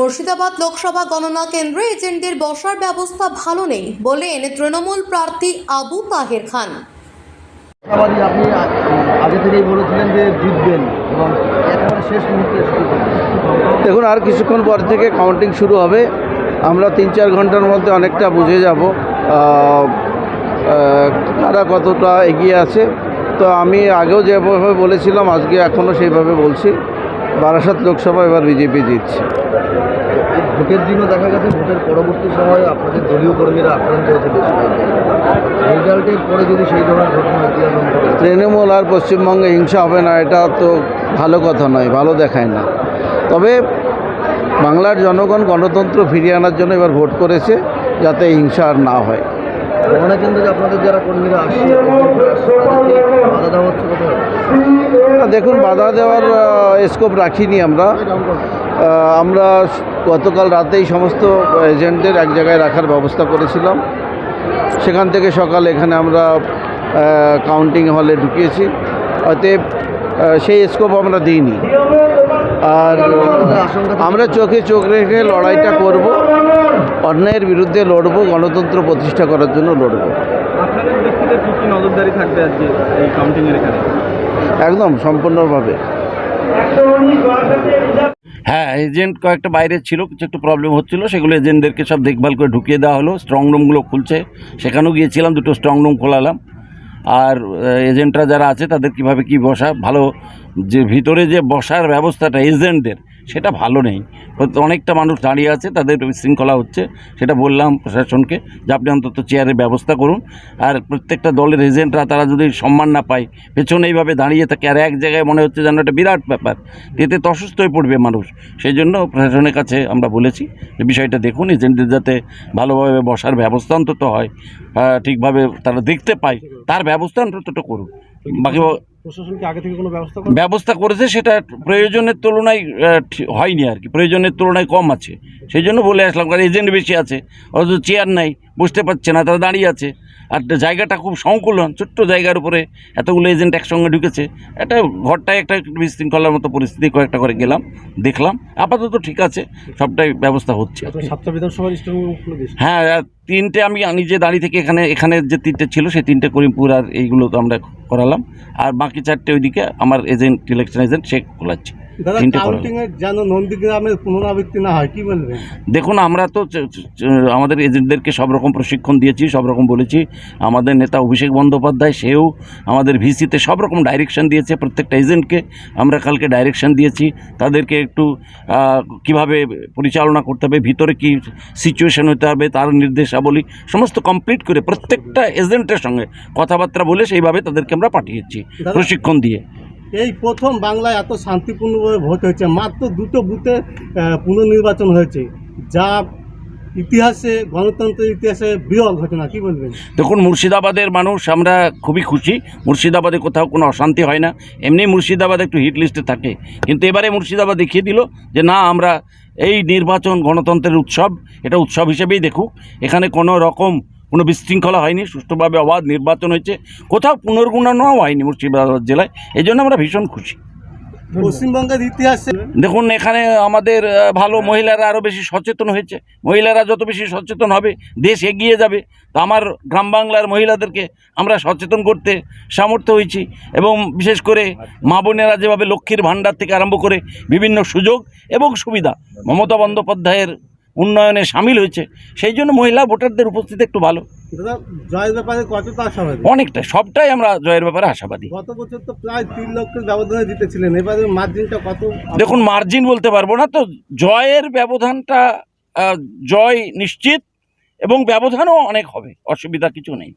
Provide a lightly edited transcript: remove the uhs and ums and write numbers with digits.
মুর্শিদাবাদ লোকসভা গণনা কেন্দ্রে এজেন্টদের বসার ব্যবস্থা ভালো নেই বলেন তৃণমূল প্রার্থী আবু তাহের খান। আপনি আগে থেকেই বলেছিলেন যে জিতবেন এবং একেবারে শেষ মুহূর্তে দেখুন, আর কিছুক্ষণ পর থেকে কাউন্টিং শুরু হবে। আমরা 3-4 ঘন্টার মধ্যে অনেকটা বুঝে যাব তারা কতটা এগিয়ে আছে। তো আমি আগেও যেভাবে বলেছিলাম আজকে এখনও সেইভাবে বলছি, বারাসাত লোকসভা এবার বিজেপি জিতছে। ভোটের দিনও দেখা গেছে ভোটের পরবর্তী সময়ে আপনাদের দলীয় কর্মীরা আক্রান্ত হয়েছে বেশি। রেজাল্টের পরে যদি সেই ধরনের ঘটনা তৃণমূল আর পশ্চিমবঙ্গে হিংসা হবে না, এটা তো ভালো কথা নয়, ভালো দেখায় না। তবে বাংলার জনগণ গণতন্ত্র ফিরিয়ে আনার জন্য এবার ভোট করেছে, যাতে হিংসা আর না হয়। গণনা কেন্দ্রে আপনাদের যারা কর্মীরা আসছে বাধা দেওয়া হচ্ছে কোথাও? দেখুন, বাধা দেওয়ার স্কোপ রাখিনি আমরা গতকাল রাতেই সমস্ত এজেন্টদের এক জায়গায় রাখার ব্যবস্থা করেছিলাম। সেখান থেকে সকালে এখানে আমরা কাউন্টিং হলে ঢুকিয়েছি, অতএব সেই স্কোপ আমরা দিইনি। আর আমরা চোখে চোখ রেখে লড়াইটা করব, অন্যায়ের বিরুদ্ধে লড়ব, গণতন্ত্র প্রতিষ্ঠা করার জন্য লড়ব। আপনাদের দিক থেকে কি নজরদারি থাকবে আজকে এই কাউন্টিংয়ের এখানে? একদম সম্পূর্ণভাবে। হ্যাঁ, এজেন্ট কয়েকটা বাইরে ছিল, কিছু একটু প্রবলেম হচ্ছিলো, সেগুলো এজেন্টদেরকে সব দেখভাল করে ঢুকিয়ে দেওয়া হলো। স্ট্রং রুমগুলো খুলছে, সেখানেও গিয়েছিলাম, 2টো স্ট্রং রুম খোলালাম। আর এজেন্টরা যারা আছে তাদের কিভাবে কি বসা ভালো, যে ভিতরে যে বসার ব্যবস্থাটা এজেন্টদের সেটা ভালো নেই। অনেকটা মানুষ দাঁড়িয়ে আছে, তাদের বিশৃঙ্খলা হচ্ছে। সেটা বললাম প্রশাসনকে যে আপনি অন্তত চেয়ারের ব্যবস্থা করুন। আর প্রত্যেকটা দলের এজেন্টরা তারা যদি সম্মান না পায়, পেছনে এইভাবে দাঁড়িয়ে থাকে আর এক জায়গায় মনে হচ্ছে যেন একটা বিরাট ব্যাপার, এতে তো অসুস্থ হয়ে পড়বে মানুষ। সেই জন্য প্রশাসনের কাছে আমরা বলেছি যে বিষয়টা দেখুন, এজেন্টদের যাতে ভালোভাবে বসার ব্যবস্থা অন্তত হয়, ঠিকভাবে তারা দেখতে পায়, তার ব্যবস্থা অন্তত করুন। বাকি প্রশাসনকে আগে থেকে কোনো ব্যবস্থা করেছে, সেটা প্রয়োজনের তুলনায় হয়নি আর কি, প্রয়োজনের তুলনায় কম আছে। সেই জন্য বলে আসলাম, কারণ এজেন্ট বেশি আছে, অথচ চেয়ার নাই, বসতে পারছে না, তারা দাঁড়িয়ে আছে। আর জায়গাটা খুব সংকুলন, ছোট্ট জায়গার উপরে এতগুলো এজেন্ট একসঙ্গে ঢুকেছে। একটা ঘরটায় একটা বিশৃঙ্খলার মতো পরিস্থিতি, কয়েকটা করে গেলাম, দেখলাম, আপাতত ঠিক আছে, সবটাই ব্যবস্থা হচ্ছে। 7টা বিধানসভার হ্যাঁ, 3টে আমি নিজে দাঁড়িয়ে থেকে এখানে যে 3টে ছিল সেই 3টে করিমপুর আর এইগুলো তো আমরা করালাম। আর বাকি 4টে ওইদিকে আমার এজেন্ট, ইলেকশন এজেন্ট, সে খোলাচ্ছে। নন্দীগ্রামের পুনরাবৃত্তি না হয় কি বলবেন? দেখুন, আমরা তো আমাদের এজেন্টদেরকে সব রকম প্রশিক্ষণ দিয়েছি, সব রকম বলেছি। আমাদের নেতা অভিষেক বন্দ্যোপাধ্যায়, সেও আমাদের ভিসিতে সব রকম ডাইরেকশন দিয়েছে। প্রত্যেকটা এজেন্টকে আমরা কালকে ডাইরেকশন দিয়েছি, তাদেরকে একটু কিভাবে পরিচালনা করতে হবে, ভিতরে কি সিচুয়েশন হতে হবে, তার নির্দেশাবলী সমস্ত কমপ্লিট করে প্রত্যেকটা এজেন্টের সঙ্গে কথাবার্তা বলে সেইভাবে তাদেরকে আমরা পাঠিয়েছি প্রশিক্ষণ দিয়ে। এই প্রথম বাংলায় এত শান্তিপূর্ণভাবে ভোট হয়েছে, মাত্র 2টো বুথে পুনর্নির্বাচন হয়েছে, যা ইতিহাসে, গণতন্ত্রের ইতিহাসে বিরল ঘটনা। কি বলবেন? দেখুন, মুর্শিদাবাদের মানুষ আমরা খুবই খুশি। মুর্শিদাবাদে কোথাও কোনো অশান্তি হয় না, এমনি মুর্শিদাবাদ একটু হিট লিস্টে থাকে, কিন্তু এবারে মুর্শিদাবাদ দেখিয়ে দিল যে না, আমরা এই নির্বাচন গণতন্ত্রের উৎসব, এটা উৎসব হিসেবেই দেখুক। এখানে কোনো রকম কোনো বিশৃঙ্খলা হয়নি, সুষ্ঠুভাবে অবাধ নির্বাচন হয়েছে, কোথাও পুনর্গণনাও হয়নি মুর্শিদাবাদ জেলায়। এই জন্য আমরা ভীষণ খুশি। পশ্চিমবঙ্গের ইতিহাসে দেখুন, এখানে আমাদের ভালো মহিলারা আরও বেশি সচেতন হয়েছে। মহিলারা যত বেশি সচেতন হবে, দেশ এগিয়ে যাবে। তো আমার গ্রাম বাংলার মহিলাদেরকে আমরা সচেতন করতে সামর্থ্য হয়েছি, এবং বিশেষ করে মা বোনেরা যেভাবে লক্ষ্মীর ভাণ্ডার থেকে আরম্ভ করে বিভিন্ন সুযোগ এবং সুবিধা মমতা বন্দ্যোপাধ্যায়ের উন্নয়নে সামিল হয়েছে, সেই জন্য মহিলা ভোটারদের উপস্থিতি একটু ভালো। জয়ের ব্যাপারে কতটা আশাবাদী? অনেকটা, সবটাই আমরা জয়ের ব্যাপারে আশাবাদী। গত বছর তো প্রায় 3 লক্ষের ব্যবধানে জিতেছিলেন, এবারে মার্জিনটা কত? দেখুন, মার্জিন বলতে পারবো না, তো জয়ের ব্যবধানটা জয় নিশ্চিত, এবং ব্যবধানও অনেক হবে, অসুবিধা কিছু নেই।